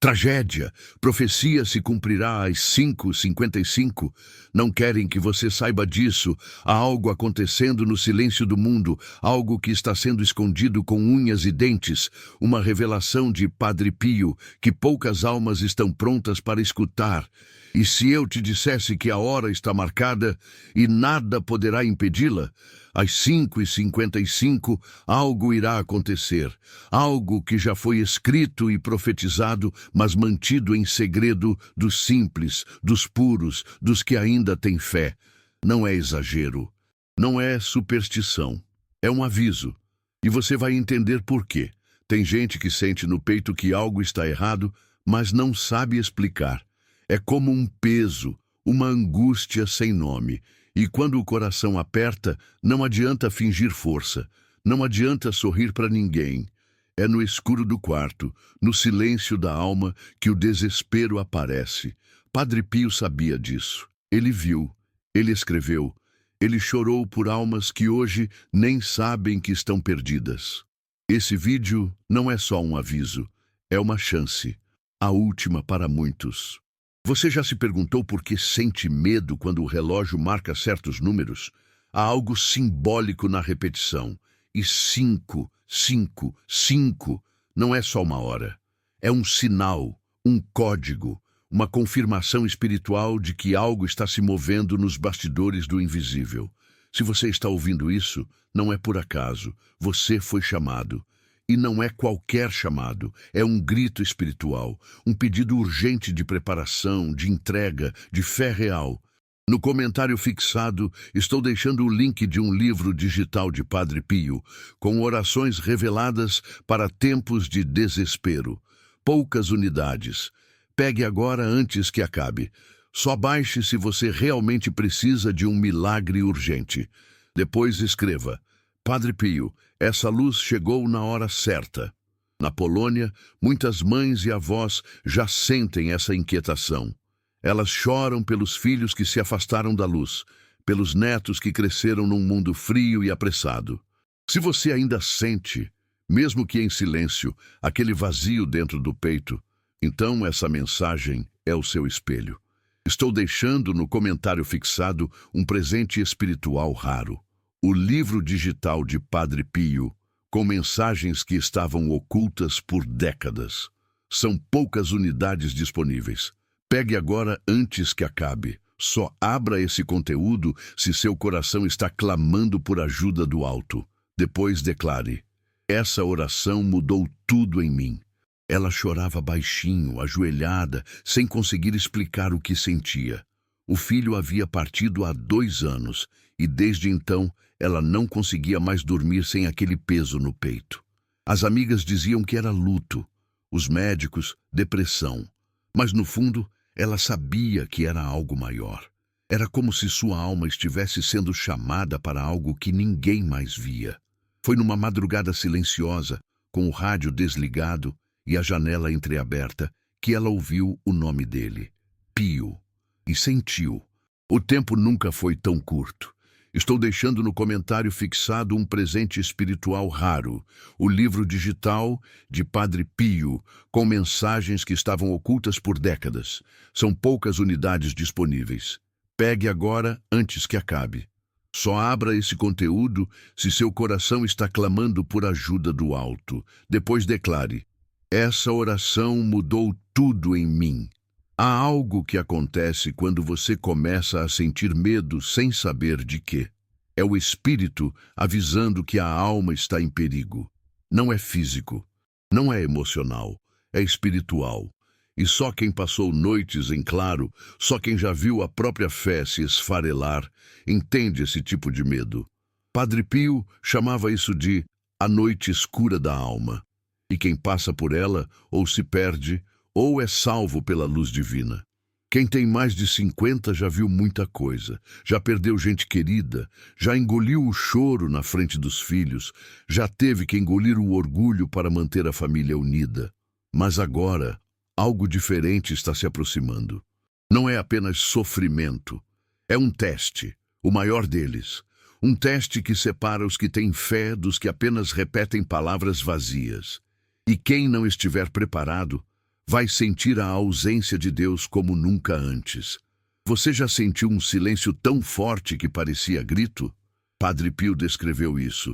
Tragédia! Profecia se cumprirá às 5h55. Não querem que você saiba disso. Há algo acontecendo no silêncio do mundo, algo que está sendo escondido com unhas e dentes. Uma revelação de Padre Pio que poucas almas estão prontas para escutar. E se eu te dissesse que a hora está marcada e nada poderá impedi-la? Às 5h55, algo irá acontecer. Algo que já foi escrito e profetizado, mas mantido em segredo dos simples, dos puros, dos que ainda têm fé. Não é exagero. Não é superstição. É um aviso. E você vai entender por quê. Tem gente que sente no peito que algo está errado, mas não sabe explicar. É como um peso, uma angústia sem nome. E quando o coração aperta, não adianta fingir força. Não adianta sorrir para ninguém. É no escuro do quarto, no silêncio da alma, que o desespero aparece. Padre Pio sabia disso. Ele viu, ele escreveu, ele chorou por almas que hoje nem sabem que estão perdidas. Esse vídeo não é só um aviso, é uma chance, a última para muitos. Você já se perguntou por que sente medo quando o relógio marca certos números? Há algo simbólico na repetição. E 5, 5, 5 não é só uma hora. É um sinal, um código, uma confirmação espiritual de que algo está se movendo nos bastidores do invisível. Se você está ouvindo isso, não é por acaso. Você foi chamado. E não é qualquer chamado, é um grito espiritual, um pedido urgente de preparação, de entrega, de fé real. No comentário fixado, estou deixando o link de um livro digital de Padre Pio, com orações reveladas para tempos de desespero. Poucas unidades. Pegue agora antes que acabe. Só baixe se você realmente precisa de um milagre urgente. Depois escreva: Padre Pio, essa luz chegou na hora certa. Na Polônia, muitas mães e avós já sentem essa inquietação. Elas choram pelos filhos que se afastaram da luz, pelos netos que cresceram num mundo frio e apressado. Se você ainda sente, mesmo que em silêncio, aquele vazio dentro do peito, então essa mensagem é o seu espelho. Estou deixando no comentário fixado um presente espiritual raro. O livro digital de Padre Pio, com mensagens que estavam ocultas por décadas. São poucas unidades disponíveis. Pegue agora antes que acabe. Só abra esse conteúdo se seu coração está clamando por ajuda do alto. Depois declare: essa oração mudou tudo em mim. Ela chorava baixinho, ajoelhada, sem conseguir explicar o que sentia. O filho havia partido há 2 anos e desde então ela não conseguia mais dormir sem aquele peso no peito. As amigas diziam que era luto, os médicos, depressão. Mas no fundo, ela sabia que era algo maior. Era como se sua alma estivesse sendo chamada para algo que ninguém mais via. Foi numa madrugada silenciosa, com o rádio desligado e a janela entreaberta, que ela ouviu o nome dele, Pio, e sentiu. O tempo nunca foi tão curto. Estou deixando no comentário fixado um presente espiritual raro, o livro digital de Padre Pio, com mensagens que estavam ocultas por décadas. São poucas unidades disponíveis. Pegue agora antes que acabe. Só abra esse conteúdo se seu coração está clamando por ajuda do alto. Depois declare: essa oração mudou tudo em mim. Há algo que acontece quando você começa a sentir medo sem saber de quê. É o espírito avisando que a alma está em perigo. Não é físico, não é emocional, é espiritual. E só quem passou noites em claro, só quem já viu a própria fé se esfarelar, entende esse tipo de medo. Padre Pio chamava isso de a noite escura da alma. E quem passa por ela ou se perde, ou é salvo pela luz divina. Quem tem mais de 50 já viu muita coisa, já perdeu gente querida, já engoliu o choro na frente dos filhos, já teve que engolir o orgulho para manter a família unida. Mas agora, algo diferente está se aproximando. Não é apenas sofrimento, é um teste, o maior deles. Um teste que separa os que têm fé dos que apenas repetem palavras vazias. E quem não estiver preparado, vai sentir a ausência de Deus como nunca antes. Você já sentiu um silêncio tão forte que parecia grito? Padre Pio descreveu isso.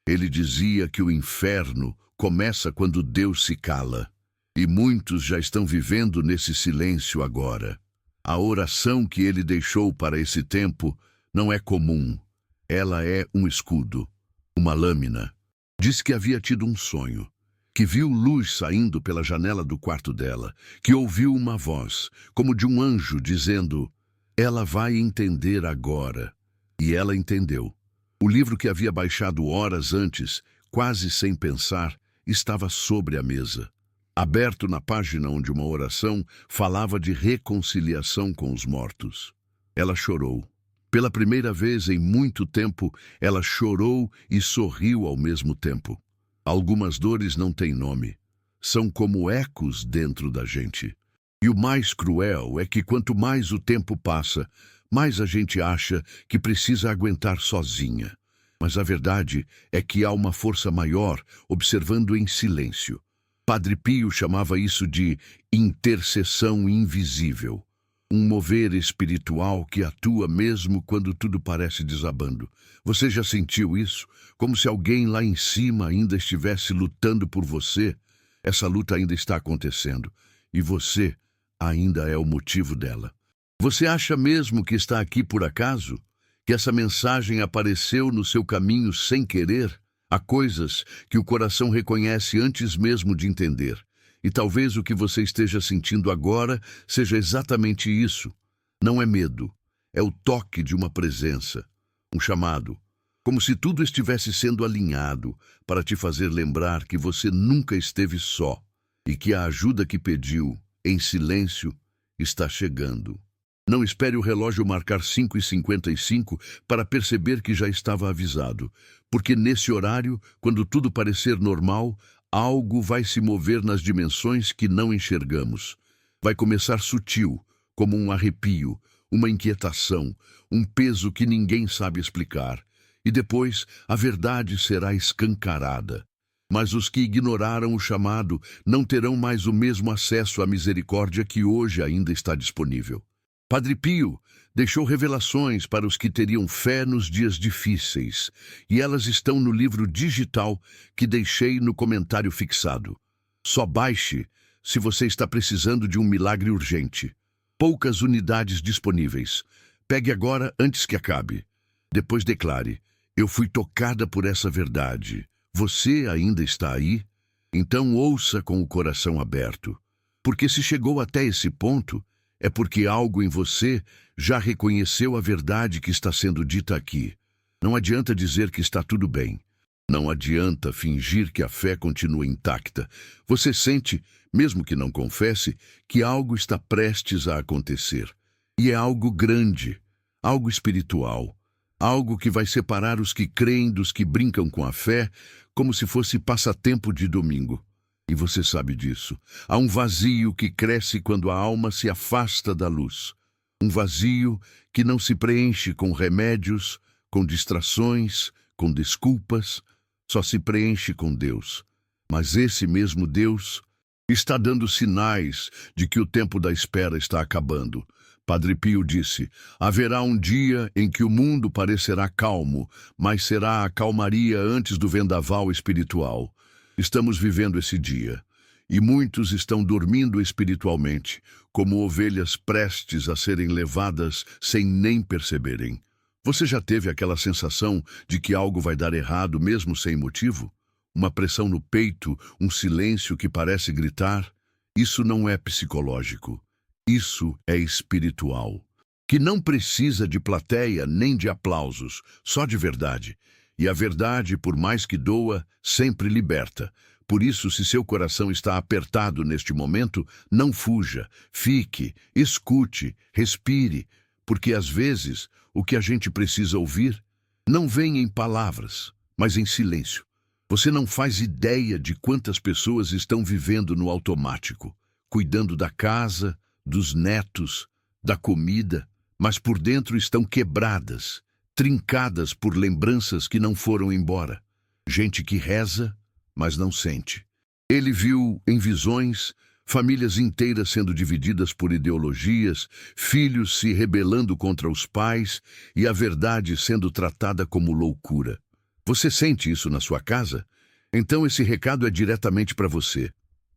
Ele dizia que o inferno começa quando Deus se cala. E muitos já estão vivendo nesse silêncio agora. A oração que ele deixou para esse tempo não é comum. Ela é um escudo, uma lâmina. Diz que havia tido um sonho, que viu luz saindo pela janela do quarto dela, que ouviu uma voz, como de um anjo, dizendo: "Ela vai entender agora." E ela entendeu. O livro que havia baixado horas antes, quase sem pensar, estava sobre a mesa. Aberto na página onde uma oração falava de reconciliação com os mortos. Ela chorou. Pela primeira vez em muito tempo, ela chorou e sorriu ao mesmo tempo. Algumas dores não têm nome. São como ecos dentro da gente. E o mais cruel é que quanto mais o tempo passa, mais a gente acha que precisa aguentar sozinha. Mas a verdade é que há uma força maior observando em silêncio. Padre Pio chamava isso de intercessão invisível. Um mover espiritual que atua mesmo quando tudo parece desabando. Você já sentiu isso? Como se alguém lá em cima ainda estivesse lutando por você? Essa luta ainda está acontecendo. E você ainda é o motivo dela. Você acha mesmo que está aqui por acaso? Que essa mensagem apareceu no seu caminho sem querer? Há coisas que o coração reconhece antes mesmo de entender. E talvez o que você esteja sentindo agora seja exatamente isso. Não é medo, é o toque de uma presença, um chamado. Como se tudo estivesse sendo alinhado para te fazer lembrar que você nunca esteve só e que a ajuda que pediu, em silêncio, está chegando. Não espere o relógio marcar 5h55 para perceber que já estava avisado, porque nesse horário, quando tudo parecer normal, algo vai se mover nas dimensões que não enxergamos. Vai começar sutil, como um arrepio, uma inquietação, um peso que ninguém sabe explicar. E depois a verdade será escancarada. Mas os que ignoraram o chamado não terão mais o mesmo acesso à misericórdia que hoje ainda está disponível. Padre Pio deixou revelações para os que teriam fé nos dias difíceis, e elas estão no livro digital que deixei no comentário fixado. Só baixe se você está precisando de um milagre urgente. Poucas unidades disponíveis. Pegue agora antes que acabe. Depois declare: "Eu fui tocada por essa verdade." Você ainda está aí? Então ouça com o coração aberto. Porque se chegou até esse ponto, é porque algo em você já reconheceu a verdade que está sendo dita aqui. Não adianta dizer que está tudo bem. Não adianta fingir que a fé continua intacta. Você sente, mesmo que não confesse, que algo está prestes a acontecer. E é algo grande, algo espiritual, algo que vai separar os que creem dos que brincam com a fé, como se fosse passatempo de domingo. E você sabe disso. Há um vazio que cresce quando a alma se afasta da luz. Um vazio que não se preenche com remédios, com distrações, com desculpas. Só se preenche com Deus. Mas esse mesmo Deus está dando sinais de que o tempo da espera está acabando. Padre Pio disse: "Haverá um dia em que o mundo parecerá calmo, mas será a calmaria antes do vendaval espiritual." Estamos vivendo esse dia, e muitos estão dormindo espiritualmente, como ovelhas prestes a serem levadas sem nem perceberem. Você já teve aquela sensação de que algo vai dar errado mesmo sem motivo? Uma pressão no peito, um silêncio que parece gritar? Isso não é psicológico. Isso é espiritual. Que não precisa de plateia nem de aplausos, só de verdade. E a verdade, por mais que doa, sempre liberta. Por isso, se seu coração está apertado neste momento, não fuja, fique, escute, respire, porque às vezes o que a gente precisa ouvir não vem em palavras, mas em silêncio. Você não faz ideia de quantas pessoas estão vivendo no automático, cuidando da casa, dos netos, da comida, mas por dentro estão quebradas, trincadas por lembranças que não foram embora. Gente que reza, mas não sente. Ele viu em visões, famílias inteiras sendo divididas por ideologias, filhos se rebelando contra os pais e a verdade sendo tratada como loucura. Você sente isso na sua casa? Então esse recado é diretamente para você.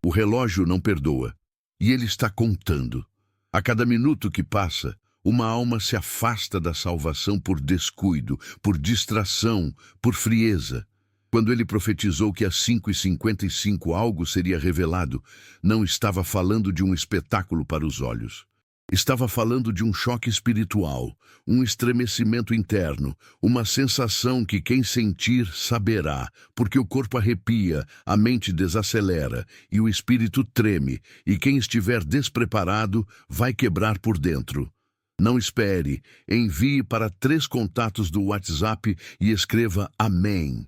O relógio não perdoa, e ele está contando. A cada minuto que passa, uma alma se afasta da salvação por descuido, por distração, por frieza. Quando ele profetizou que às 5h55 algo seria revelado, não estava falando de um espetáculo para os olhos. Estava falando de um choque espiritual, um estremecimento interno, uma sensação que quem sentir saberá, porque o corpo arrepia, a mente desacelera e o espírito treme, e quem estiver despreparado vai quebrar por dentro. Não espere, envie para 3 contatos do WhatsApp e escreva Amém.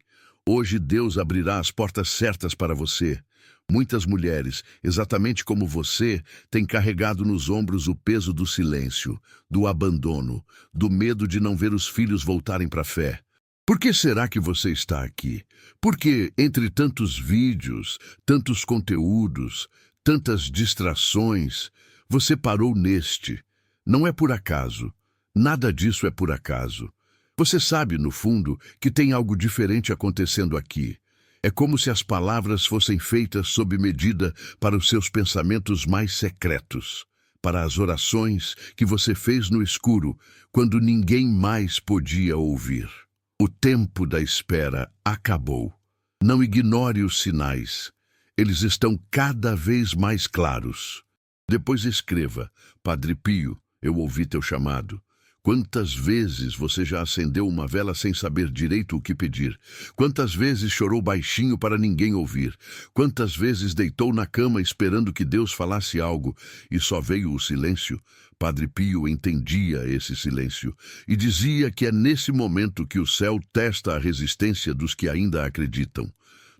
Hoje Deus abrirá as portas certas para você. Muitas mulheres, exatamente como você, têm carregado nos ombros o peso do silêncio, do abandono, do medo de não ver os filhos voltarem para a fé. Por que será que você está aqui? Porque, entre tantos vídeos, tantos conteúdos, tantas distrações, você parou neste. Não é por acaso. Nada disso é por acaso. Você sabe, no fundo, que tem algo diferente acontecendo aqui. É como se as palavras fossem feitas sob medida para os seus pensamentos mais secretos, para as orações que você fez no escuro, quando ninguém mais podia ouvir. O tempo da espera acabou. Não ignore os sinais. Eles estão cada vez mais claros. Depois escreva: Padre Pio, eu ouvi teu chamado. Quantas vezes você já acendeu uma vela sem saber direito o que pedir? Quantas vezes chorou baixinho para ninguém ouvir? Quantas vezes deitou na cama esperando que Deus falasse algo e só veio o silêncio? Padre Pio entendia esse silêncio e dizia que é nesse momento que o céu testa a resistência dos que ainda acreditam.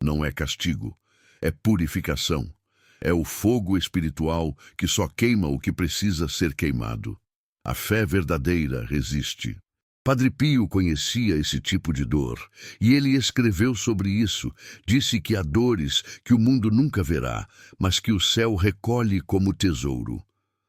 Não é castigo, é purificação. É o fogo espiritual que só queima o que precisa ser queimado. A fé verdadeira resiste. Padre Pio conhecia esse tipo de dor, e ele escreveu sobre isso. Disse que há dores que o mundo nunca verá, mas que o céu recolhe como tesouro.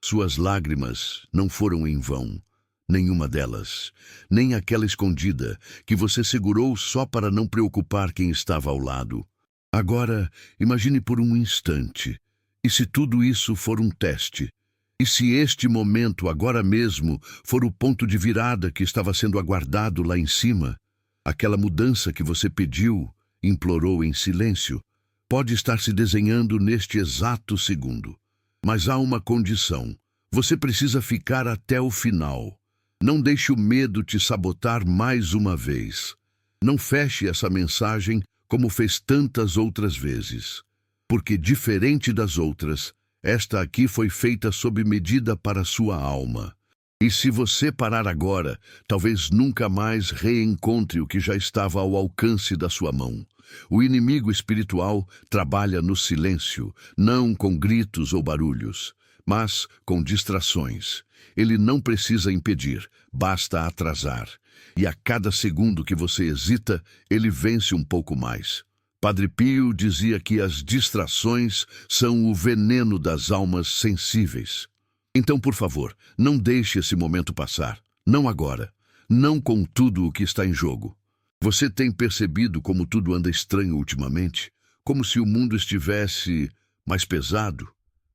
Suas lágrimas não foram em vão, nenhuma delas, nem aquela escondida que você segurou só para não preocupar quem estava ao lado. Agora, imagine por um instante, e se tudo isso for um teste? E se este momento, agora mesmo, for o ponto de virada que estava sendo aguardado lá em cima? Aquela mudança que você pediu, implorou em silêncio, pode estar se desenhando neste exato segundo. Mas há uma condição. Você precisa ficar até o final. Não deixe o medo te sabotar mais uma vez. Não feche essa mensagem como fez tantas outras vezes. Porque, diferente das outras, esta aqui foi feita sob medida para sua alma. E se você parar agora, talvez nunca mais reencontre o que já estava ao alcance da sua mão. O inimigo espiritual trabalha no silêncio, não com gritos ou barulhos, mas com distrações. Ele não precisa impedir, basta atrasar. E a cada segundo que você hesita, ele vence um pouco mais. Padre Pio dizia que as distrações são o veneno das almas sensíveis. Então, por favor, não deixe esse momento passar. Não agora. Não com tudo o que está em jogo. Você tem percebido como tudo anda estranho ultimamente? Como se o mundo estivesse mais pesado?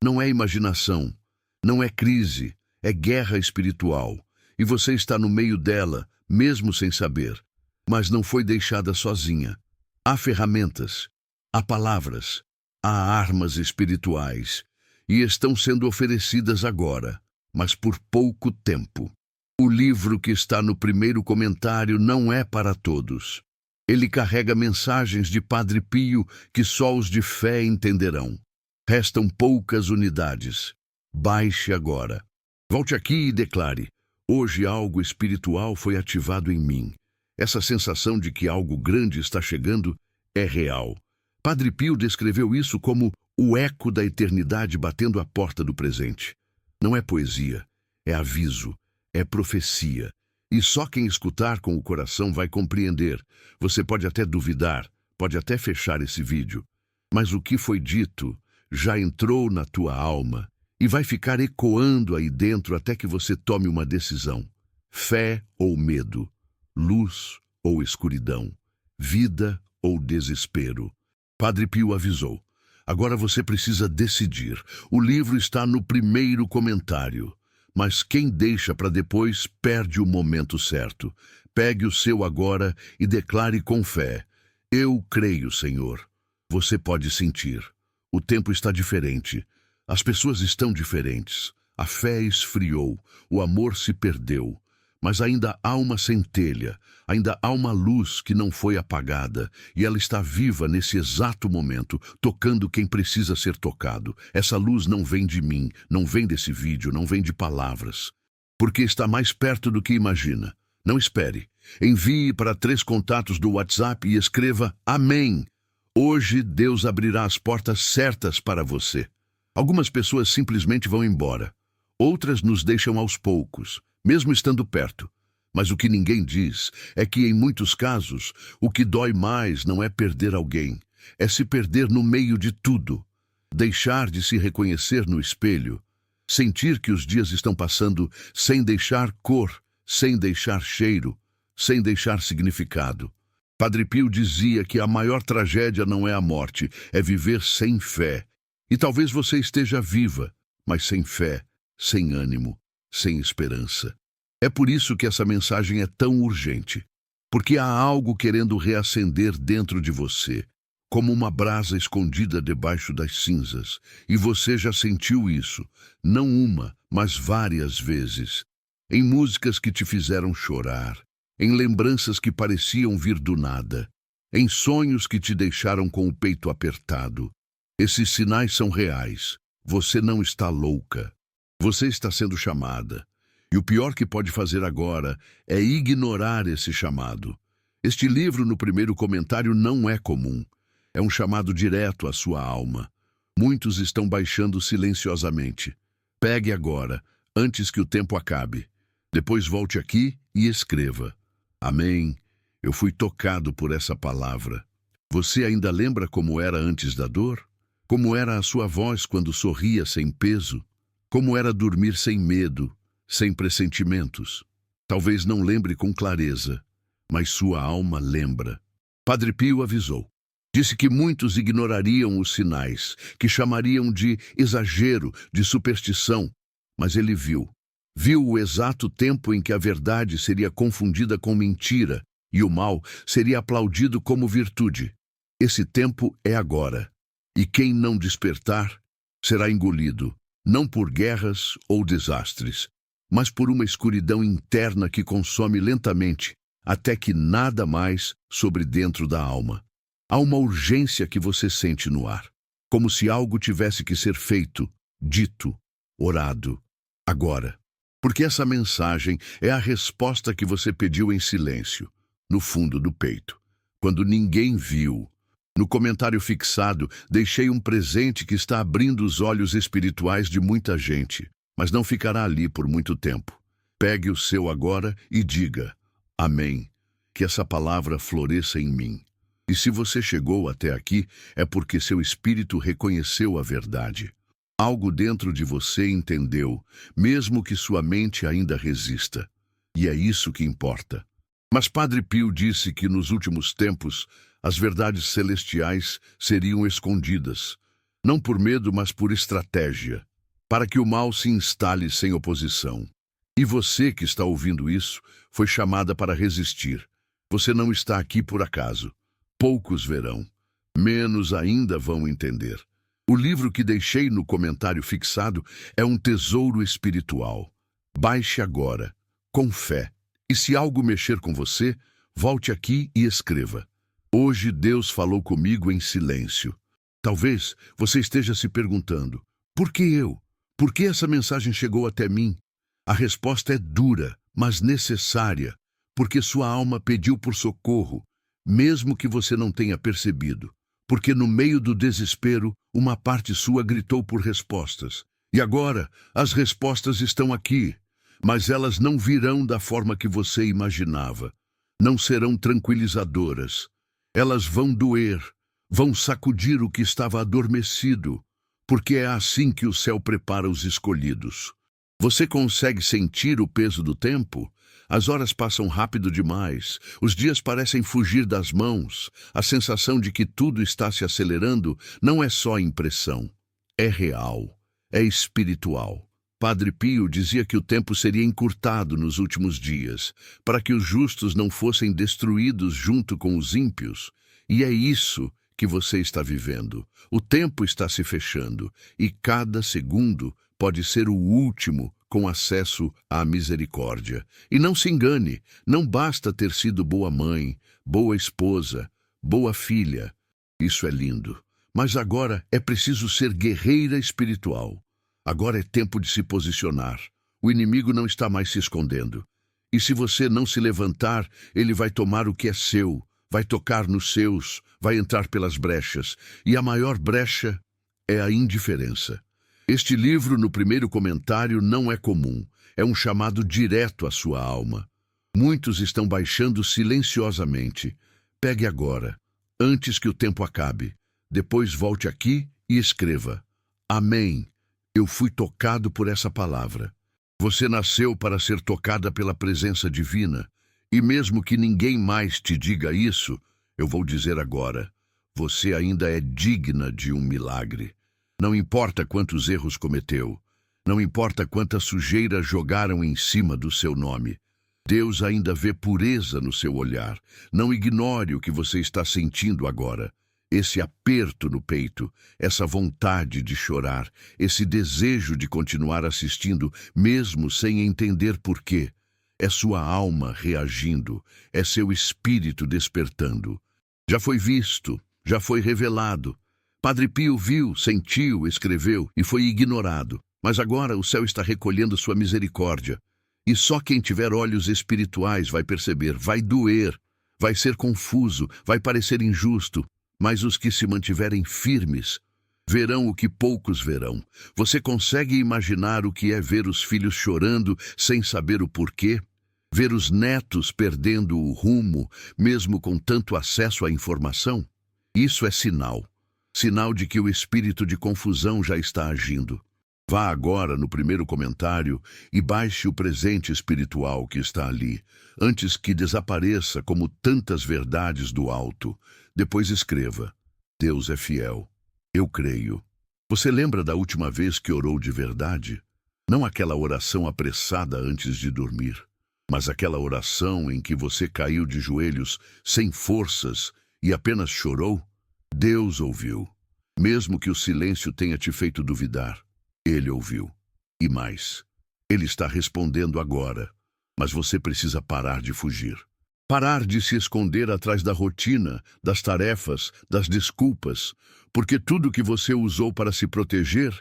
Não é imaginação. Não é crise. É guerra espiritual. E você está no meio dela, mesmo sem saber. Mas não foi deixada sozinha. Há ferramentas, há palavras, há armas espirituais, e estão sendo oferecidas agora, mas por pouco tempo. O livro que está no primeiro comentário não é para todos. Ele carrega mensagens de Padre Pio que só os de fé entenderão. Restam poucas unidades. Baixe agora. Volte aqui e declare: hoje algo espiritual foi ativado em mim. Essa sensação de que algo grande está chegando é real. Padre Pio descreveu isso como o eco da eternidade batendo à porta do presente. Não é poesia, é aviso, é profecia. E só quem escutar com o coração vai compreender. Você pode até duvidar, pode até fechar esse vídeo. Mas o que foi dito já entrou na tua alma e vai ficar ecoando aí dentro até que você tome uma decisão. Fé ou medo, luz ou escuridão, vida ou desespero. Padre Pio avisou. Agora você precisa decidir. O livro está no primeiro comentário. Mas quem deixa para depois perde o momento certo. Pegue o seu agora e declare com fé. Eu creio, Senhor. Você pode sentir. O tempo está diferente. As pessoas estão diferentes. A fé esfriou. O amor se perdeu. Mas ainda há uma centelha, ainda há uma luz que não foi apagada, e ela está viva nesse exato momento, tocando quem precisa ser tocado. Essa luz não vem de mim, não vem desse vídeo, não vem de palavras, porque está mais perto do que imagina. Não espere. Envie para 3 contatos do WhatsApp e escreva Amém. Hoje Deus abrirá as portas certas para você. Algumas pessoas simplesmente vão embora. Outras nos deixam aos poucos, mesmo estando perto. Mas o que ninguém diz é que, em muitos casos, o que dói mais não é perder alguém, é se perder no meio de tudo. Deixar de se reconhecer no espelho, sentir que os dias estão passando sem deixar cor, sem deixar cheiro, sem deixar significado. Padre Pio dizia que a maior tragédia não é a morte, é viver sem fé. E talvez você esteja viva, mas sem fé, sem ânimo, sem esperança. É por isso que essa mensagem é tão urgente, porque há algo querendo reacender dentro de você, como uma brasa escondida debaixo das cinzas, e você já sentiu isso, não uma, mas várias vezes, em músicas que te fizeram chorar, em lembranças que pareciam vir do nada, em sonhos que te deixaram com o peito apertado. Esses sinais são reais. Você não está louca. Você está sendo chamada. E o pior que pode fazer agora é ignorar esse chamado. Este livro, no primeiro comentário, não é comum. É um chamado direto à sua alma. Muitos estão baixando silenciosamente. Pegue agora, antes que o tempo acabe. Depois volte aqui e escreva. Amém. Eu fui tocado por essa palavra. Você ainda lembra como era antes da dor? Como era a sua voz quando sorria sem peso? Como era dormir sem medo, sem pressentimentos? Talvez não lembre com clareza, mas sua alma lembra. Padre Pio avisou. Disse que muitos ignorariam os sinais, que chamariam de exagero, de superstição. Mas ele viu. Viu o exato tempo em que a verdade seria confundida com mentira e o mal seria aplaudido como virtude. Esse tempo é agora. E quem não despertar será engolido, não por guerras ou desastres, mas por uma escuridão interna que consome lentamente, até que nada mais sobre dentro da alma. Há uma urgência que você sente no ar, como se algo tivesse que ser feito, dito, orado, agora. Porque essa mensagem é a resposta que você pediu em silêncio, no fundo do peito, quando ninguém viu. No comentário fixado, deixei um presente que está abrindo os olhos espirituais de muita gente, mas não ficará ali por muito tempo. Pegue o seu agora e diga, Amém, que essa palavra floresça em mim. E se você chegou até aqui, é porque seu espírito reconheceu a verdade. Algo dentro de você entendeu, mesmo que sua mente ainda resista. E é isso que importa. Mas Padre Pio disse que nos últimos tempos, as verdades celestiais seriam escondidas, não por medo, mas por estratégia, para que o mal se instale sem oposição. E você que está ouvindo isso, foi chamada para resistir. Você não está aqui por acaso. Poucos verão, menos ainda vão entender. O livro que deixei no comentário fixado é um tesouro espiritual. Baixe agora, com fé. E se algo mexer com você, volte aqui e escreva. Hoje Deus falou comigo em silêncio. Talvez você esteja se perguntando, por que eu? Por que essa mensagem chegou até mim? A resposta é dura, mas necessária, porque sua alma pediu por socorro, mesmo que você não tenha percebido. Porque no meio do desespero, uma parte sua gritou por respostas. E agora, as respostas estão aqui, mas elas não virão da forma que você imaginava. Não serão tranquilizadoras. Elas vão doer, vão sacudir o que estava adormecido. porque é assim que o céu prepara os escolhidos. Você consegue sentir o peso do tempo? As horas passam rápido demais, os dias parecem fugir das mãos. A sensação de que tudo está se acelerando não é só impressão, é real, é espiritual. Padre Pio dizia que o tempo seria encurtado nos últimos dias, para que os justos não fossem destruídos junto com os ímpios. E é isso que você está vivendo. O tempo está se fechando, e cada segundo pode ser o último com acesso à misericórdia. E não se engane, não basta ter sido boa mãe, boa esposa, boa filha. Isso é lindo. Mas agora é preciso ser guerreira espiritual. Agora é tempo de se posicionar. O inimigo não está mais se escondendo. E se você não se levantar, ele vai tomar o que é seu, vai tocar nos seus, vai entrar pelas brechas. E a maior brecha é a indiferença. Este livro, no primeiro comentário, não é comum. É um chamado direto à sua alma. Muitos estão baixando silenciosamente. Pegue agora, antes que o tempo acabe. Depois volte aqui e escreva: Amém. Eu fui tocado por essa palavra. Você nasceu para ser tocada pela presença divina. E mesmo que ninguém mais te diga isso, eu vou dizer agora: você ainda é digna de um milagre. Não importa quantos erros cometeu, não importa quanta sujeira jogaram em cima do seu nome. Deus ainda vê pureza no seu olhar. Não ignore o que você está sentindo agora. Esse aperto no peito, essa vontade de chorar, esse desejo de continuar assistindo, mesmo sem entender por quê. É sua alma reagindo, é seu espírito despertando. Já foi visto, já foi revelado. Padre Pio viu, sentiu, escreveu e foi ignorado. Mas agora o céu está recolhendo sua misericórdia. E só quem tiver olhos espirituais vai perceber, vai doer, vai ser confuso, vai parecer injusto. Mas os que se mantiverem firmes verão o que poucos verão. Você consegue imaginar o que é ver os filhos chorando sem saber o porquê? Ver os netos perdendo o rumo, mesmo com tanto acesso à informação? Isso é sinal. Sinal de que o espírito de confusão já está agindo. Vá agora no primeiro comentário e baixe o presente espiritual que está ali, antes que desapareça como tantas verdades do alto. Depois escreva: Deus é fiel. Eu creio. Você lembra da última vez que orou de verdade? Não aquela oração apressada antes de dormir, mas aquela oração em que você caiu de joelhos sem forças e apenas chorou? Deus ouviu. Mesmo que o silêncio tenha te feito duvidar, Ele ouviu. E mais, Ele está respondendo agora, mas você precisa parar de fugir. Parar de se esconder atrás da rotina, das tarefas, das desculpas, porque tudo que você usou para se proteger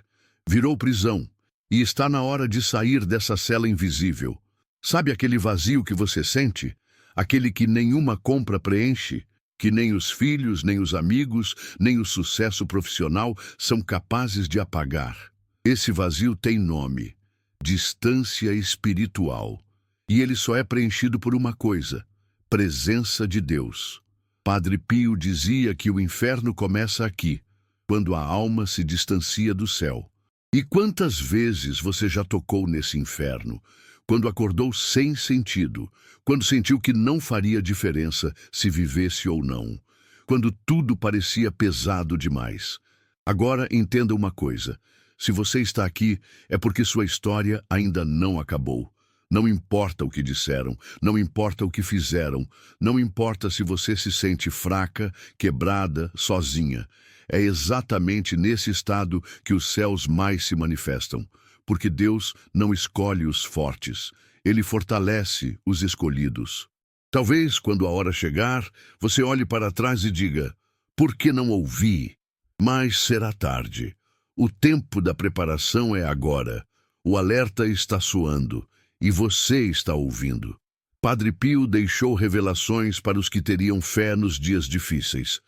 virou prisão, e está na hora de sair dessa cela invisível. Sabe aquele vazio que você sente? Aquele que nenhuma compra preenche? Que nem os filhos, nem os amigos, nem o sucesso profissional são capazes de apagar. Esse vazio tem nome: distância espiritual. E ele só é preenchido por uma coisa: presença de Deus. Padre Pio dizia que o inferno começa aqui, quando a alma se distancia do céu. E quantas vezes você já tocou nesse inferno? Quando acordou sem sentido, quando sentiu que não faria diferença se vivesse ou não, quando tudo parecia pesado demais. Agora entenda uma coisa: se você está aqui, é porque sua história ainda não acabou. Não importa o que disseram, não importa o que fizeram, não importa se você se sente fraca, quebrada, sozinha. É exatamente nesse estado que os céus mais se manifestam. Porque Deus não escolhe os fortes, Ele fortalece os escolhidos. Talvez, quando a hora chegar, você olhe para trás e diga: por que não ouvi? Mas será tarde. O tempo da preparação é agora. O alerta está soando e você está ouvindo. Padre Pio deixou revelações para os que teriam fé nos dias difíceis.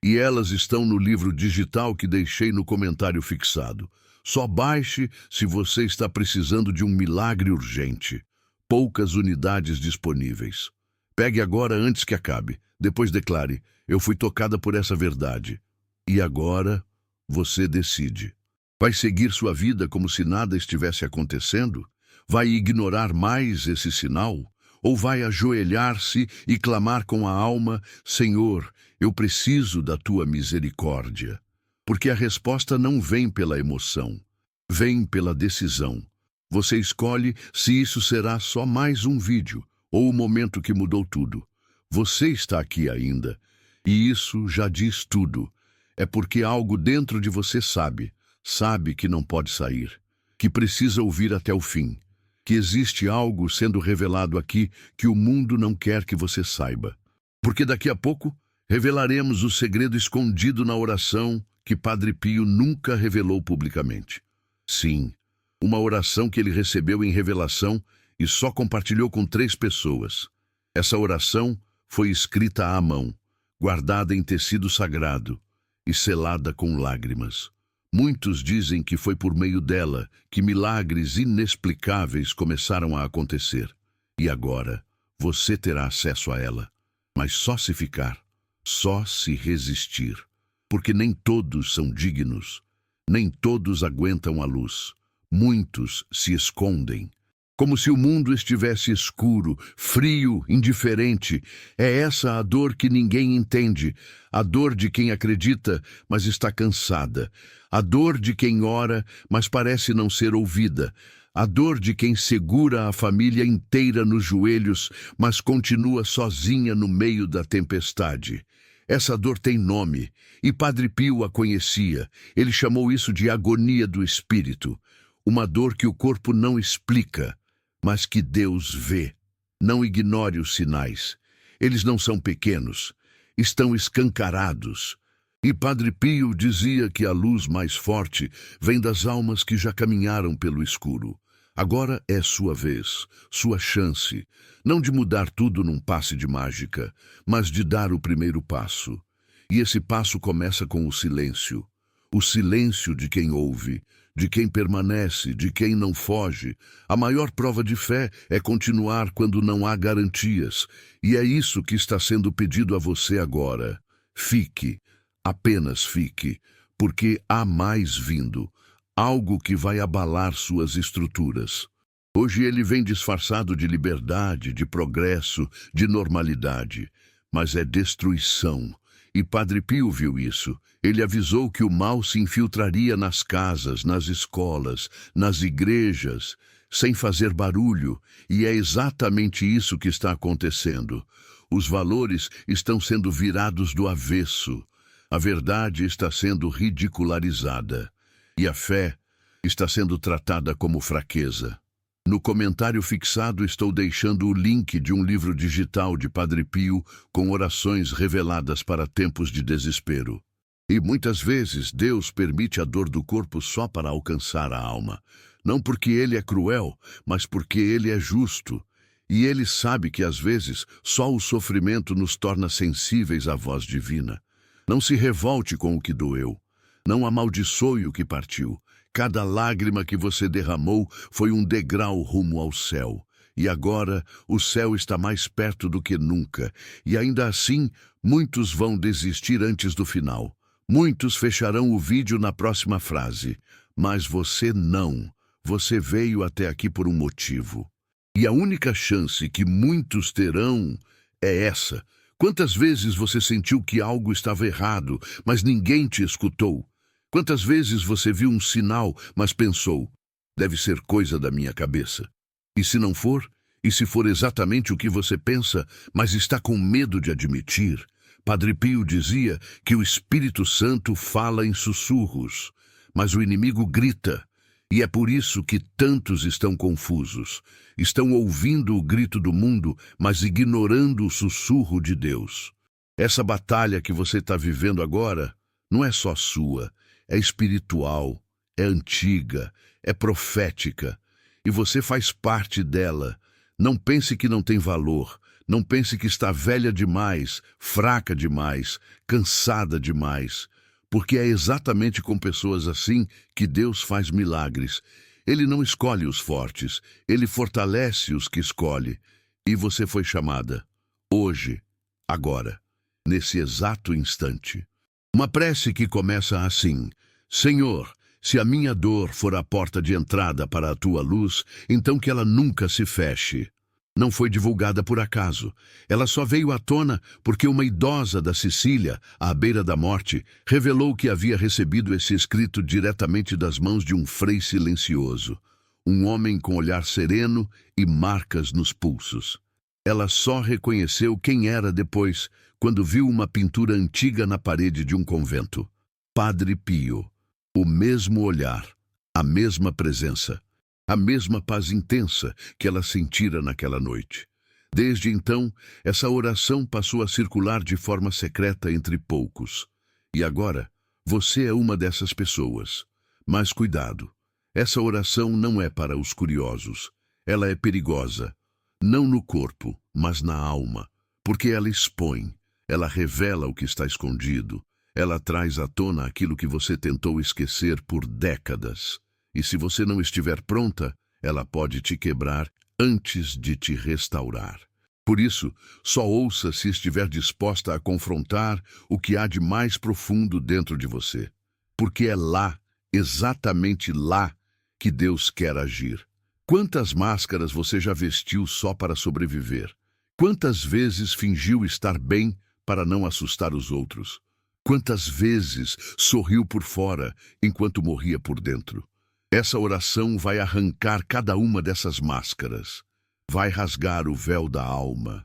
E elas estão no livro digital que deixei no comentário fixado. Só baixe se você está precisando de um milagre urgente. Poucas unidades disponíveis. Pegue agora antes que acabe. Depois declare: eu fui tocada por essa verdade. E agora você decide. Vai seguir sua vida como se nada estivesse acontecendo? Vai ignorar mais esse sinal? Ou vai ajoelhar-se e clamar com a alma: Senhor, eu preciso da tua misericórdia? Porque a resposta não vem pela emoção, vem pela decisão. Você escolhe se isso será só mais um vídeo ou o momento que mudou tudo. Você está aqui ainda, e isso já diz tudo. É porque algo dentro de você sabe que não pode sair, que precisa ouvir até o fim, que existe algo sendo revelado aqui que o mundo não quer que você saiba. Porque daqui a pouco revelaremos o segredo escondido na oração que Padre Pio nunca revelou publicamente. Sim, uma oração que ele recebeu em revelação e só compartilhou com 3 pessoas. Essa oração foi escrita à mão, guardada em tecido sagrado e selada com lágrimas. Muitos dizem que foi por meio dela que milagres inexplicáveis começaram a acontecer. E agora, você terá acesso a ela. Mas só se ficar, só se resistir. Porque nem todos são dignos, nem todos aguentam a luz. Muitos se escondem. Como se o mundo estivesse escuro, frio, indiferente. É essa a dor que ninguém entende. A dor de quem acredita, mas está cansada. A dor de quem ora, mas parece não ser ouvida. A dor de quem segura a família inteira nos joelhos, mas continua sozinha no meio da tempestade. Essa dor tem nome, e Padre Pio a conhecia. Ele chamou isso de agonia do espírito. Uma dor que o corpo não explica, mas que Deus vê. Não ignore os sinais. Eles não são pequenos, estão escancarados. E Padre Pio dizia que a luz mais forte vem das almas que já caminharam pelo escuro. Agora é sua vez, sua chance, não de mudar tudo num passe de mágica, mas de dar o primeiro passo. E esse passo começa com o silêncio de quem ouve, de quem permanece, de quem não foge. A maior prova de fé é continuar quando não há garantias, e é isso que está sendo pedido a você agora. Fique, apenas fique, porque há mais vindo, algo que vai abalar suas estruturas. Hoje ele vem disfarçado de liberdade, de progresso, de normalidade, mas é destruição. E Padre Pio viu isso. Ele avisou que o mal se infiltraria nas casas, nas escolas, nas igrejas, sem fazer barulho, e é exatamente isso que está acontecendo. Os valores estão sendo virados do avesso. A verdade está sendo ridicularizada. E a fé está sendo tratada como fraqueza. No comentário fixado estou deixando o link de um livro digital de Padre Pio com orações reveladas para tempos de desespero. E muitas vezes Deus permite a dor do corpo só para alcançar a alma. Não porque Ele é cruel, mas porque Ele é justo. E Ele sabe que às vezes só o sofrimento nos torna sensíveis à voz divina. Não se revolte com o que doeu. Não amaldiçoe o que partiu. Cada lágrima que você derramou foi um degrau rumo ao céu. E agora o céu está mais perto do que nunca. E ainda assim, muitos vão desistir antes do final. Muitos fecharão o vídeo na próxima frase. Mas você não. Você veio até aqui por um motivo. E a única chance que muitos terão é essa. Quantas vezes você sentiu que algo estava errado, mas ninguém te escutou? Quantas vezes você viu um sinal, mas pensou, deve ser coisa da minha cabeça? E se não for? E se for exatamente o que você pensa, mas está com medo de admitir? Padre Pio dizia que o Espírito Santo fala em sussurros, mas o inimigo grita. E é por isso que tantos estão confusos. Estão ouvindo o grito do mundo, mas ignorando o sussurro de Deus. Essa batalha que você está vivendo agora não é só sua. É espiritual, é antiga, é profética, e você faz parte dela. Não pense que não tem valor, não pense que está velha demais, fraca demais, cansada demais, porque é exatamente com pessoas assim que Deus faz milagres. Ele não escolhe os fortes, ele fortalece os que escolhe. E você foi chamada, hoje, agora, nesse exato instante. Uma prece que começa assim: Senhor, Se a minha dor for a porta de entrada para a tua luz, então que ela nunca se feche. Não foi divulgada por acaso. Ela só veio à tona porque uma idosa da Sicília, à beira da morte, revelou que havia recebido esse escrito diretamente das mãos de um frei silencioso, um homem com olhar sereno e marcas nos pulsos. Ela só reconheceu quem era depois, quando viu uma pintura antiga na parede de um convento. Padre Pio. O mesmo olhar, a mesma presença. A mesma paz intensa que ela sentira naquela noite. Desde então, essa oração passou a circular de forma secreta entre poucos. E agora, você é uma dessas pessoas. Mas cuidado, essa oração não é para os curiosos. Ela é perigosa, não no corpo, mas na alma, porque ela expõe, ela revela o que está escondido, ela traz à tona aquilo que você tentou esquecer por décadas. E se você não estiver pronta, ela pode te quebrar antes de te restaurar. Por isso, só ouça se estiver disposta a confrontar o que há de mais profundo dentro de você. Porque é lá, exatamente lá, que Deus quer agir. Quantas máscaras você já vestiu só para sobreviver? Quantas vezes fingiu estar bem para não assustar os outros? Quantas vezes sorriu por fora enquanto morria por dentro? Essa oração vai arrancar cada uma dessas máscaras, vai rasgar o véu da alma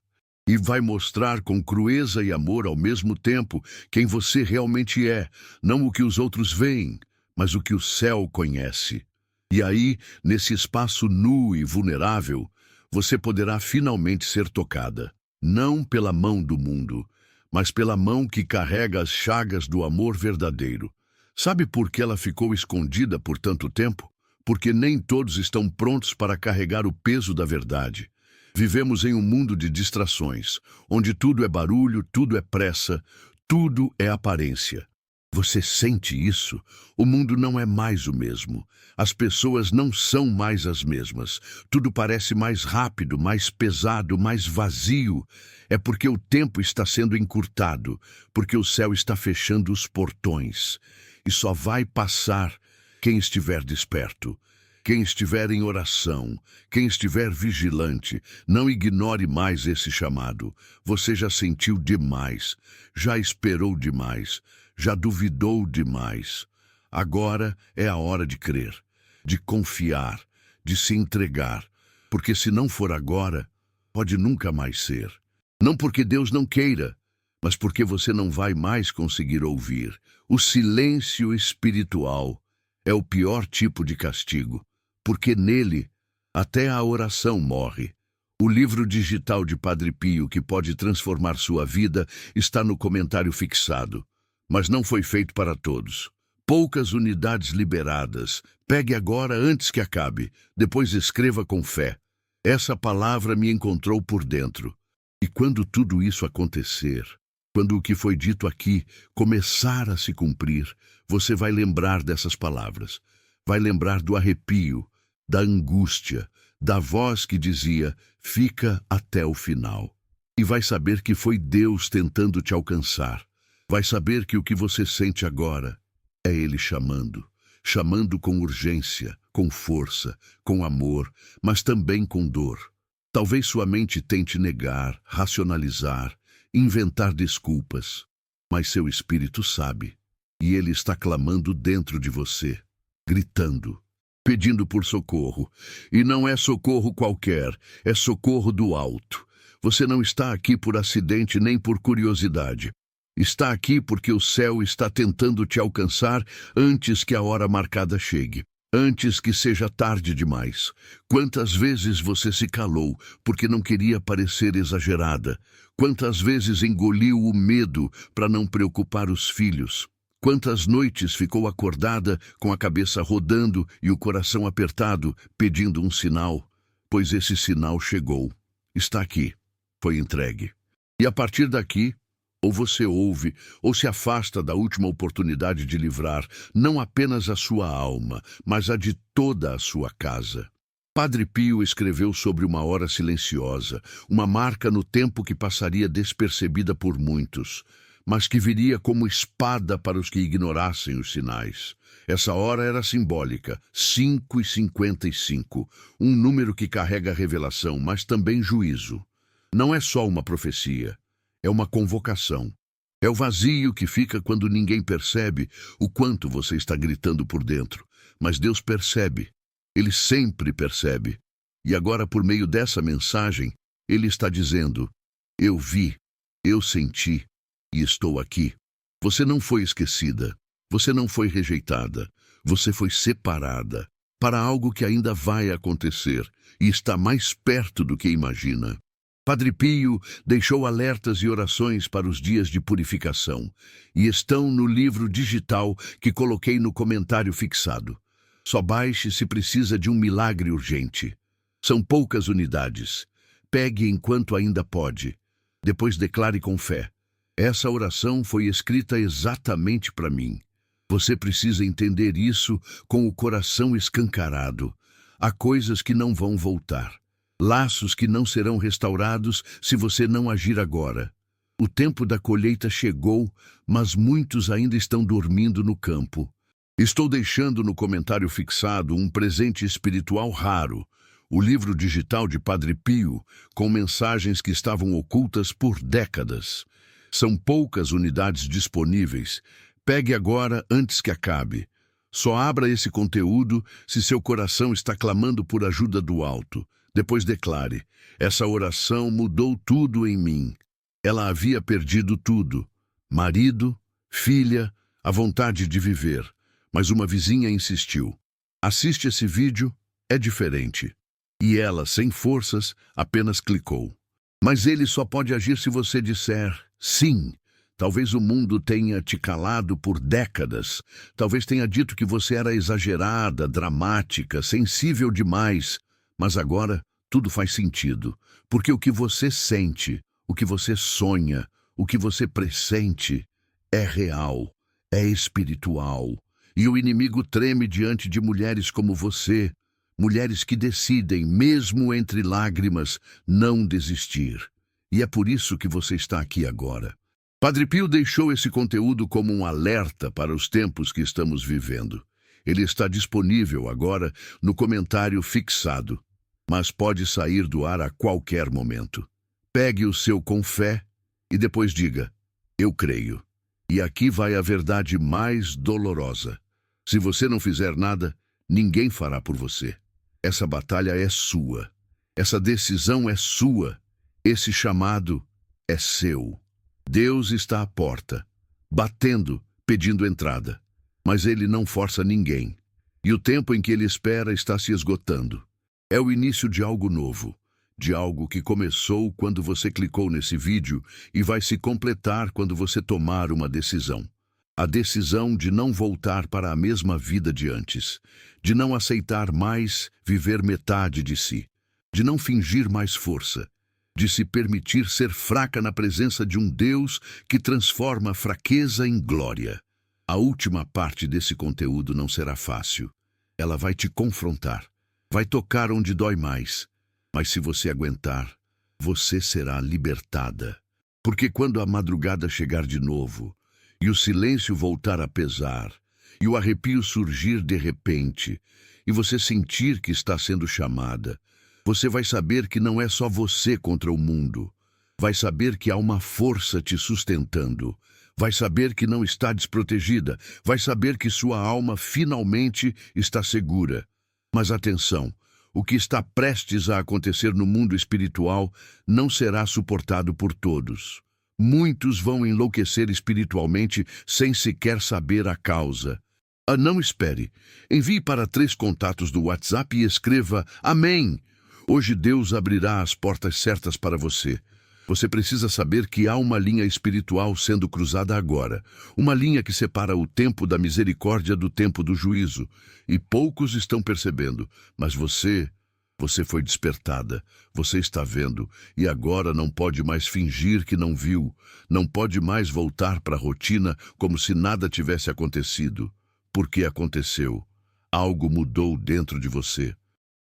e vai mostrar com crueza e amor ao mesmo tempo quem você realmente é, não o que os outros veem, mas o que o céu conhece. E aí, nesse espaço nu e vulnerável, você poderá finalmente ser tocada, não pela mão do mundo, mas pela mão que carrega as chagas do amor verdadeiro. Sabe por que ela ficou escondida por tanto tempo? Porque nem todos estão prontos para carregar o peso da verdade. Vivemos em um mundo de distrações, onde tudo é barulho, tudo é pressa, tudo é aparência. Você sente isso? O mundo não é mais o mesmo. As pessoas não são mais as mesmas. Tudo parece mais rápido, mais pesado, mais vazio. É porque o tempo está sendo encurtado, porque o céu está fechando os portões. E só vai passar quem estiver desperto, quem estiver em oração, quem estiver vigilante. Não ignore mais esse chamado. Você já sentiu demais, já esperou demais, já duvidou demais. Agora é a hora de crer, de confiar, de se entregar, porque se não for agora, pode nunca mais ser. Não porque Deus não queira, mas porque você não vai mais conseguir ouvir. O silêncio espiritual é o pior tipo de castigo, porque nele até a oração morre. O livro digital de Padre Pio, que pode transformar sua vida, está no comentário fixado, mas não foi feito para todos. Poucas unidades liberadas. Pegue agora antes que acabe, depois escreva com fé. Essa palavra me encontrou por dentro. E quando tudo isso acontecer, quando o que foi dito aqui começar a se cumprir, você vai lembrar dessas palavras. Vai lembrar do arrepio, da angústia, da voz que dizia, fica até o final. E vai saber que foi Deus tentando te alcançar. Vai saber que o que você sente agora é Ele chamando. Chamando com urgência, com força, com amor, mas também com dor. Talvez sua mente tente negar, racionalizar, inventar desculpas, mas seu espírito sabe, e ele está clamando dentro de você, gritando, pedindo por socorro. E não é socorro qualquer, é socorro do alto. Você não está aqui por acidente nem por curiosidade. Está aqui porque o céu está tentando te alcançar antes que a hora marcada chegue. Antes que seja tarde demais. Quantas vezes você se calou porque não queria parecer exagerada? Quantas vezes engoliu o medo para não preocupar os filhos? Quantas noites ficou acordada com a cabeça rodando e o coração apertado, pedindo um sinal? Pois esse sinal chegou. Está aqui. Foi entregue. E a partir daqui, ou você ouve, ou se afasta da última oportunidade de livrar, não apenas a sua alma, mas a de toda a sua casa. Padre Pio escreveu sobre uma hora silenciosa, uma marca no tempo que passaria despercebida por muitos, mas que viria como espada para os que ignorassem os sinais. Essa hora era simbólica, 5:55, um número que carrega revelação, mas também juízo. Não é só uma profecia, é uma convocação. É o vazio que fica quando ninguém percebe o quanto você está gritando por dentro. Mas Deus percebe, Ele sempre percebe. E agora, por meio dessa mensagem, Ele está dizendo: eu vi, eu senti e estou aqui. Você não foi esquecida, você não foi rejeitada, você foi separada para algo que ainda vai acontecer e está mais perto do que imagina. Padre Pio deixou alertas e orações para os dias de purificação e estão no livro digital que coloquei no comentário fixado. Só baixe se precisa de um milagre urgente. São poucas unidades. Pegue enquanto ainda pode. Depois declare com fé. Essa oração foi escrita exatamente para mim. Você precisa entender isso com o coração escancarado. Há coisas que não vão voltar. Laços que não serão restaurados se você não agir agora. O tempo da colheita chegou, mas muitos ainda estão dormindo no campo. Estou deixando no comentário fixado um presente espiritual raro, o livro digital de Padre Pio, com mensagens que estavam ocultas por décadas. São poucas unidades disponíveis. Pegue agora antes que acabe. Só abra esse conteúdo se seu coração está clamando por ajuda do alto. Depois declare: essa oração mudou tudo em mim. Ela havia perdido tudo: marido, filha, a vontade de viver. Mas uma vizinha insistiu. Assiste esse vídeo, é diferente. E ela, sem forças, apenas clicou. Mas ele só pode agir se você disser sim. Talvez o mundo tenha te calado por décadas. Talvez tenha dito que você era exagerada, dramática, sensível demais. Mas agora tudo faz sentido, porque o que você sente, o que você sonha, o que você pressente é real, é espiritual. E o inimigo treme diante de mulheres como você, mulheres que decidem, mesmo entre lágrimas, não desistir. E é por isso que você está aqui agora. Padre Pio deixou esse conteúdo como um alerta para os tempos que estamos vivendo. Ele está disponível agora no comentário fixado, mas pode sair do ar a qualquer momento. Pegue o seu com fé e depois diga: eu creio. E aqui vai a verdade mais dolorosa. Se você não fizer nada, ninguém fará por você. Essa batalha é sua. Essa decisão é sua. Esse chamado é seu. Deus está à porta, batendo, pedindo entrada. Mas Ele não força ninguém. E o tempo em que Ele espera está se esgotando. É o início de algo novo, de algo que começou quando você clicou nesse vídeo e vai se completar quando você tomar uma decisão. A decisão de não voltar para a mesma vida de antes, de não aceitar mais viver metade de si, de não fingir mais força, de se permitir ser fraca na presença de um Deus que transforma fraqueza em glória. A última parte desse conteúdo não será fácil. Ela vai te confrontar, vai tocar onde dói mais, mas se você aguentar, você será libertada. Porque quando a madrugada chegar de novo, e o silêncio voltar a pesar, e o arrepio surgir de repente, e você sentir que está sendo chamada, você vai saber que não é só você contra o mundo. Vai saber que há uma força te sustentando. Vai saber que não está desprotegida. Vai saber que sua alma finalmente está segura. Mas atenção, o que está prestes a acontecer no mundo espiritual não será suportado por todos. Muitos vão enlouquecer espiritualmente sem sequer saber a causa. Não espere. Envie para 3 contatos do WhatsApp e escreva Amém. Hoje Deus abrirá as portas certas para você. Você precisa saber que há uma linha espiritual sendo cruzada agora. Uma linha que separa o tempo da misericórdia do tempo do juízo. E poucos estão percebendo. Mas você foi despertada. Você está vendo. E agora não pode mais fingir que não viu. Não pode mais voltar para a rotina como se nada tivesse acontecido. Porque aconteceu. Algo mudou dentro de você.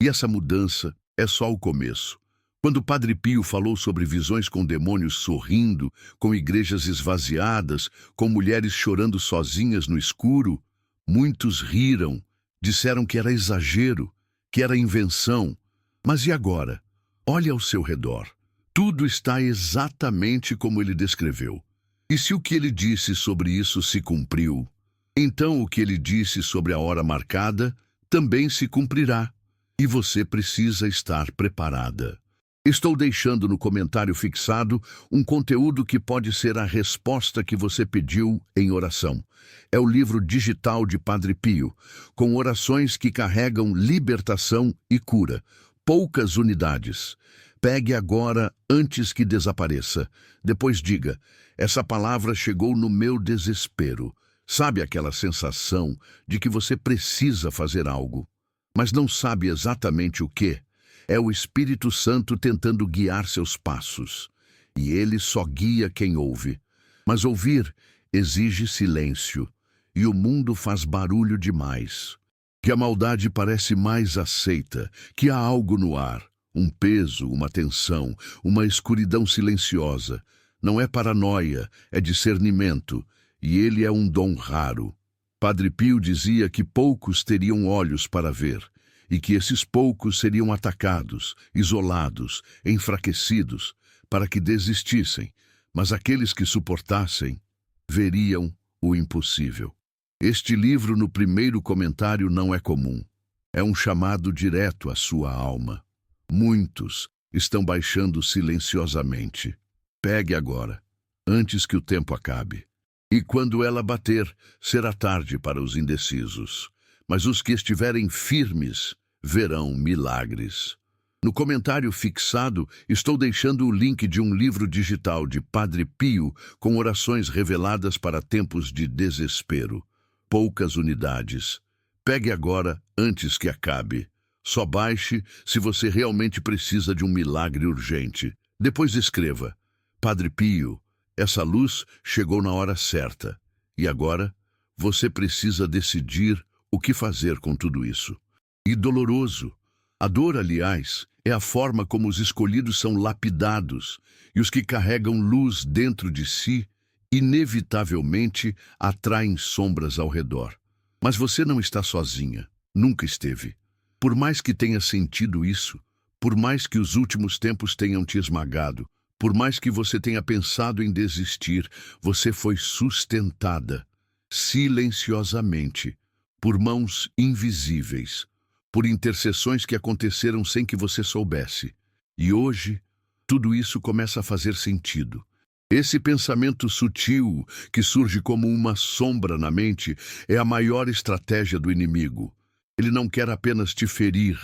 E essa mudança é só o começo. Quando Padre Pio falou sobre visões com demônios sorrindo, com igrejas esvaziadas, com mulheres chorando sozinhas no escuro, muitos riram, disseram que era exagero, que era invenção. Mas e agora? Olhe ao seu redor. Tudo está exatamente como ele descreveu. E se o que ele disse sobre isso se cumpriu, então o que ele disse sobre a hora marcada também se cumprirá. E você precisa estar preparada. Estou deixando no comentário fixado um conteúdo que pode ser a resposta que você pediu em oração. É o livro digital de Padre Pio, com orações que carregam libertação e cura. Poucas unidades. Pegue agora antes que desapareça. Depois diga: essa palavra chegou no meu desespero. Sabe aquela sensação de que você precisa fazer algo, mas não sabe exatamente o quê? É o Espírito Santo tentando guiar seus passos. E ele só guia quem ouve. Mas ouvir exige silêncio. E o mundo faz barulho demais. Que a maldade parece mais aceita, que há algo no ar. Um peso, uma tensão, uma escuridão silenciosa. Não é paranoia, é discernimento. E ele é um dom raro. Padre Pio dizia que poucos teriam olhos para ver, e que esses poucos seriam atacados, isolados, enfraquecidos, para que desistissem, mas aqueles que suportassem veriam o impossível. Este livro, no primeiro comentário, não é comum. É um chamado direto à sua alma. Muitos estão baixando silenciosamente. Pegue agora, antes que o tempo acabe. E quando ela bater, será tarde para os indecisos. Mas os que estiverem firmes verão milagres. No comentário fixado, estou deixando o link de um livro digital de Padre Pio com orações reveladas para tempos de desespero. Poucas unidades. Pegue agora antes que acabe. Só baixe se você realmente precisa de um milagre urgente. Depois escreva: Padre Pio, essa luz chegou na hora certa. E agora, você precisa decidir o que fazer com tudo isso. E doloroso. A dor, aliás, é a forma como os escolhidos são lapidados, e os que carregam luz dentro de si, inevitavelmente, atraem sombras ao redor. Mas você não está sozinha. Nunca esteve. Por mais que tenha sentido isso, por mais que os últimos tempos tenham te esmagado, por mais que você tenha pensado em desistir, você foi sustentada, silenciosamente, por mãos invisíveis, por intercessões que aconteceram sem que você soubesse. E hoje, tudo isso começa a fazer sentido. Esse pensamento sutil, que surge como uma sombra na mente, é a maior estratégia do inimigo. Ele não quer apenas te ferir,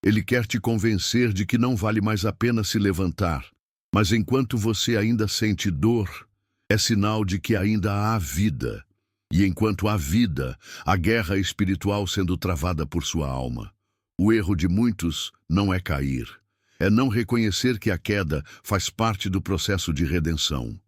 ele quer te convencer de que não vale mais a pena se levantar. Mas enquanto você ainda sente dor, é sinal de que ainda há vida. E enquanto há vida, a guerra espiritual sendo travada por sua alma. O erro de muitos não é cair. É não reconhecer que a queda faz parte do processo de redenção.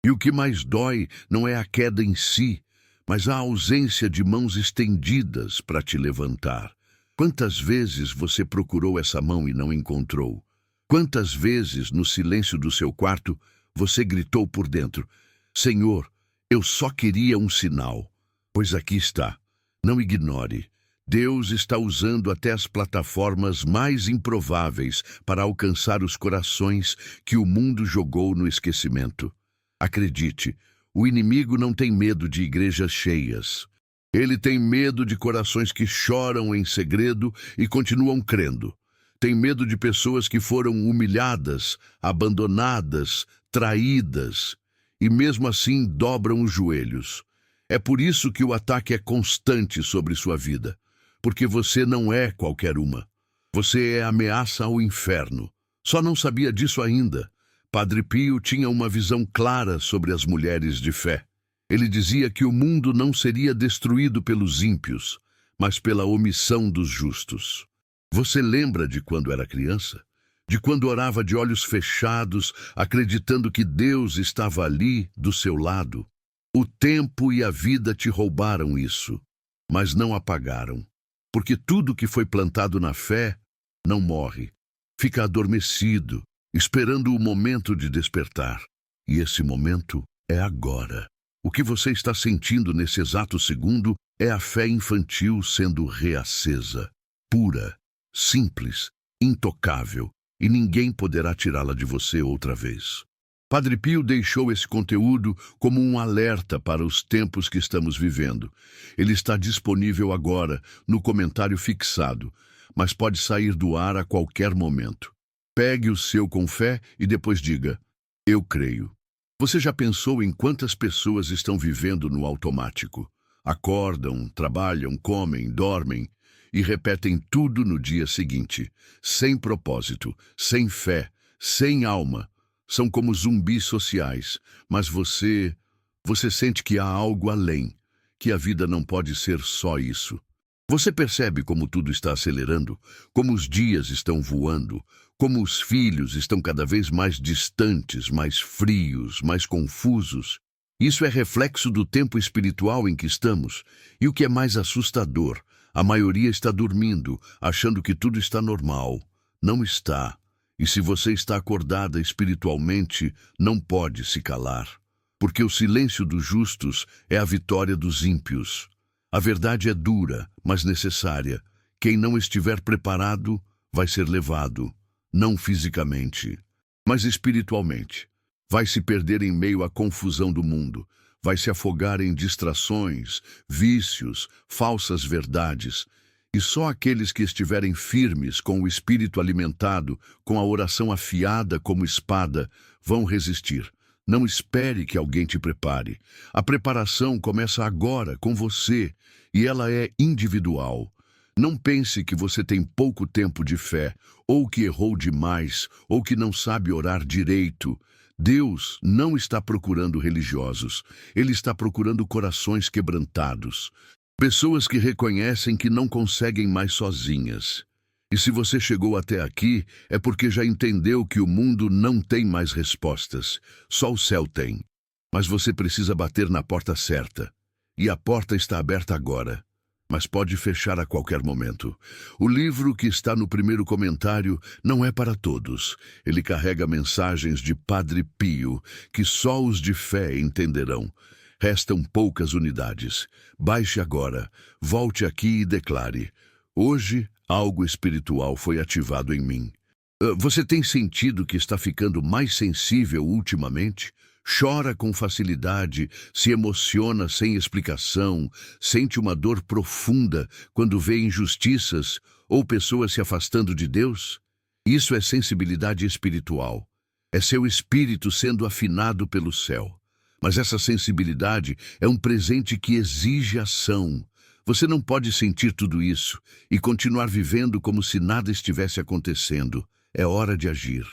E o que mais dói não é a queda em si, mas a ausência de mãos estendidas para te levantar. Quantas vezes você procurou essa mão e não encontrou? Quantas vezes, no silêncio do seu quarto, você gritou por dentro: Senhor, eu só queria um sinal. Pois aqui está. Não ignore. Deus está usando até as plataformas mais improváveis para alcançar os corações que o mundo jogou no esquecimento. Acredite, o inimigo não tem medo de igrejas cheias. Ele tem medo de corações que choram em segredo e continuam crendo. Tem medo de pessoas que foram humilhadas, abandonadas, traídas, e mesmo assim dobram os joelhos. É por isso que o ataque é constante sobre sua vida, porque você não é qualquer uma. Você é ameaça ao inferno. Só não sabia disso ainda. Padre Pio tinha uma visão clara sobre as mulheres de fé. Ele dizia que o mundo não seria destruído pelos ímpios, mas pela omissão dos justos. Você lembra de quando era criança? De quando orava de olhos fechados, acreditando que Deus estava ali, do seu lado? O tempo e a vida te roubaram isso, mas não apagaram. Porque tudo que foi plantado na fé não morre. Fica adormecido, esperando o momento de despertar. E esse momento é agora. O que você está sentindo nesse exato segundo é a fé infantil sendo reacesa, pura, simples, intocável, e ninguém poderá tirá-la de você outra vez. Padre Pio deixou esse conteúdo como um alerta para os tempos que estamos vivendo. Ele está disponível agora, no comentário fixado, mas pode sair do ar a qualquer momento. Pegue o seu com fé e depois diga: eu creio. Você já pensou em quantas pessoas estão vivendo no automático? Acordam, trabalham, comem, dormem e repetem tudo no dia seguinte, sem propósito, sem fé, sem alma. São como zumbis sociais, mas você sente que há algo além, que a vida não pode ser só isso. Você percebe como tudo está acelerando, como os dias estão voando, como os filhos estão cada vez mais distantes, mais frios, mais confusos. Isso é reflexo do tempo espiritual em que estamos. E o que é mais assustador, a maioria está dormindo, achando que tudo está normal. Não está. E se você está acordada espiritualmente, não pode se calar. Porque o silêncio dos justos é a vitória dos ímpios. A verdade é dura, mas necessária. Quem não estiver preparado vai ser levado, não fisicamente, mas espiritualmente. Vai se perder em meio à confusão do mundo. Vai se afogar em distrações, vícios, falsas verdades. E só aqueles que estiverem firmes, com o espírito alimentado, com a oração afiada como espada, vão resistir. Não espere que alguém te prepare. A preparação começa agora, com você, e ela é individual. Não pense que você tem pouco tempo de fé, ou que errou demais, ou que não sabe orar direito. Deus não está procurando religiosos. Ele está procurando corações quebrantados. Pessoas que reconhecem que não conseguem mais sozinhas. E se você chegou até aqui, é porque já entendeu que o mundo não tem mais respostas. Só o céu tem. Mas você precisa bater na porta certa. E a porta está aberta agora, mas pode fechar a qualquer momento. O livro que está no primeiro comentário não é para todos. Ele carrega mensagens de Padre Pio, que só os de fé entenderão. Restam poucas unidades. Baixe agora, volte aqui e declare: hoje, algo espiritual foi ativado em mim. Você tem sentido que está ficando mais sensível ultimamente? Chora com facilidade, se emociona sem explicação, sente uma dor profunda quando vê injustiças ou pessoas se afastando de Deus? Isso é sensibilidade espiritual. É seu espírito sendo afinado pelo céu. Mas essa sensibilidade é um presente que exige ação. Você não pode sentir tudo isso e continuar vivendo como se nada estivesse acontecendo. É hora de agir.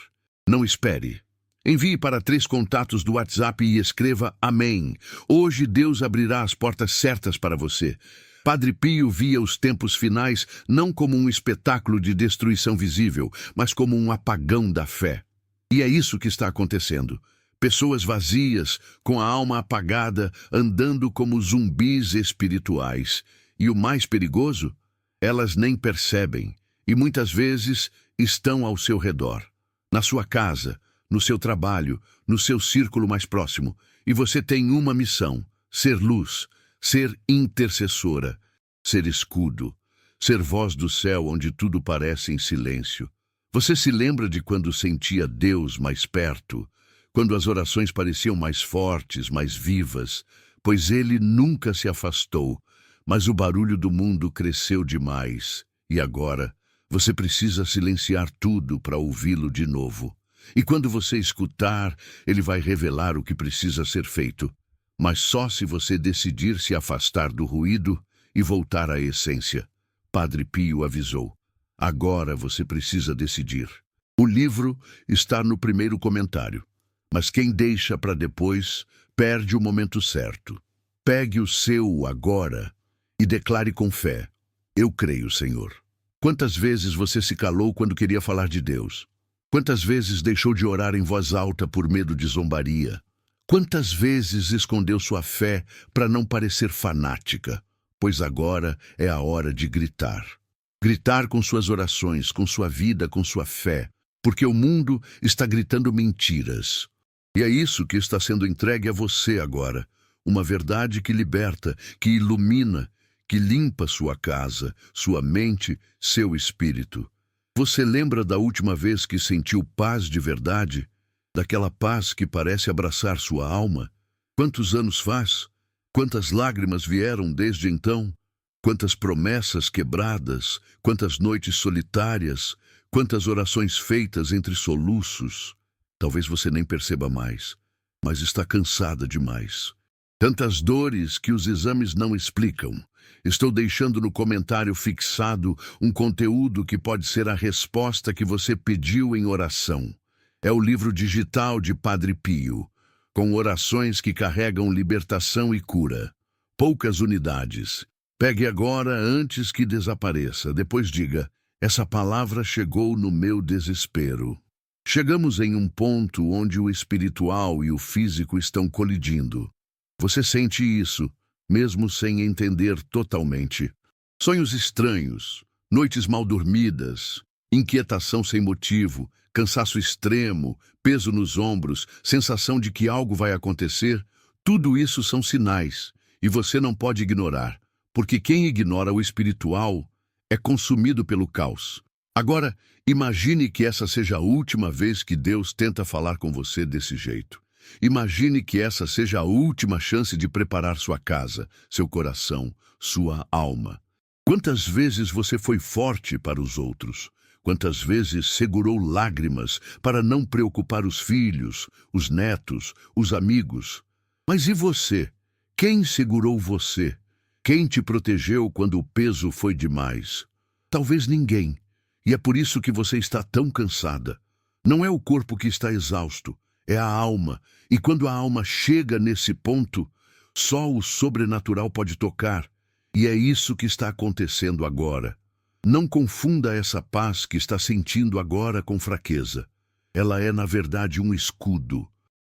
Não espere. Envie para 3 contatos do WhatsApp e escreva Amém. Hoje Deus abrirá as portas certas para você. Padre Pio via os tempos finais não como um espetáculo de destruição visível, mas como um apagão da fé. E é isso que está acontecendo. Pessoas vazias, com a alma apagada, andando como zumbis espirituais. E o mais perigoso? Elas nem percebem, e muitas vezes estão ao seu redor. Na sua casa, no seu trabalho, no seu círculo mais próximo. E você tem uma missão: ser luz, ser intercessora, ser escudo, ser voz do céu onde tudo parece em silêncio. Você se lembra de quando sentia Deus mais perto? Quando as orações pareciam mais fortes, mais vivas, pois ele nunca se afastou, mas o barulho do mundo cresceu demais. E agora, você precisa silenciar tudo para ouvi-lo de novo. E quando você escutar, ele vai revelar o que precisa ser feito. Mas só se você decidir se afastar do ruído e voltar à essência. Padre Pio avisou. Agora você precisa decidir. O livro está no primeiro comentário. Mas quem deixa para depois, perde o momento certo. Pegue o seu agora e declare com fé: eu creio, Senhor. Quantas vezes você se calou quando queria falar de Deus? Quantas vezes deixou de orar em voz alta por medo de zombaria? Quantas vezes escondeu sua fé para não parecer fanática? Pois agora é a hora de gritar. Gritar com suas orações, com sua vida, com sua fé. porque o mundo está gritando mentiras. E é isso que está sendo entregue a você agora. Uma verdade que liberta, que ilumina, que limpa sua casa, sua mente, seu espírito. Você lembra da última vez que sentiu paz de verdade? Daquela paz que parece abraçar sua alma? Quantos anos faz? Quantas lágrimas vieram desde então? Quantas promessas quebradas? Quantas noites solitárias? Quantas orações feitas entre soluços? Talvez você nem perceba mais, mas está cansada demais. Tantas dores que os exames não explicam. Estou deixando no comentário fixado um conteúdo que pode ser a resposta que você pediu em oração. É o livro digital de Padre Pio, com orações que carregam libertação e cura. Poucas unidades. Pegue agora antes que desapareça. Depois diga, essa palavra chegou no meu desespero. Chegamos em um ponto onde o espiritual e o físico estão colidindo. Você sente isso, mesmo sem entender totalmente. Sonhos estranhos, noites mal dormidas, inquietação sem motivo, cansaço extremo, peso nos ombros, sensação de que algo vai acontecer, tudo isso são sinais, e você não pode ignorar, porque quem ignora o espiritual é consumido pelo caos. Agora, imagine que essa seja a última vez que Deus tenta falar com você desse jeito. Imagine que essa seja a última chance de preparar sua casa, seu coração, sua alma. Quantas vezes você foi forte para os outros? Quantas vezes segurou lágrimas para não preocupar os filhos, os netos, os amigos? Mas e você? Quem segurou você? Quem te protegeu quando o peso foi demais? Talvez ninguém. E é por isso que você está tão cansada. Não é o corpo que está exausto, é a alma. E quando a alma chega nesse ponto, só o sobrenatural pode tocar. E é isso que está acontecendo agora. Não confunda essa paz que está sentindo agora com fraqueza. Ela é, na verdade, um escudo.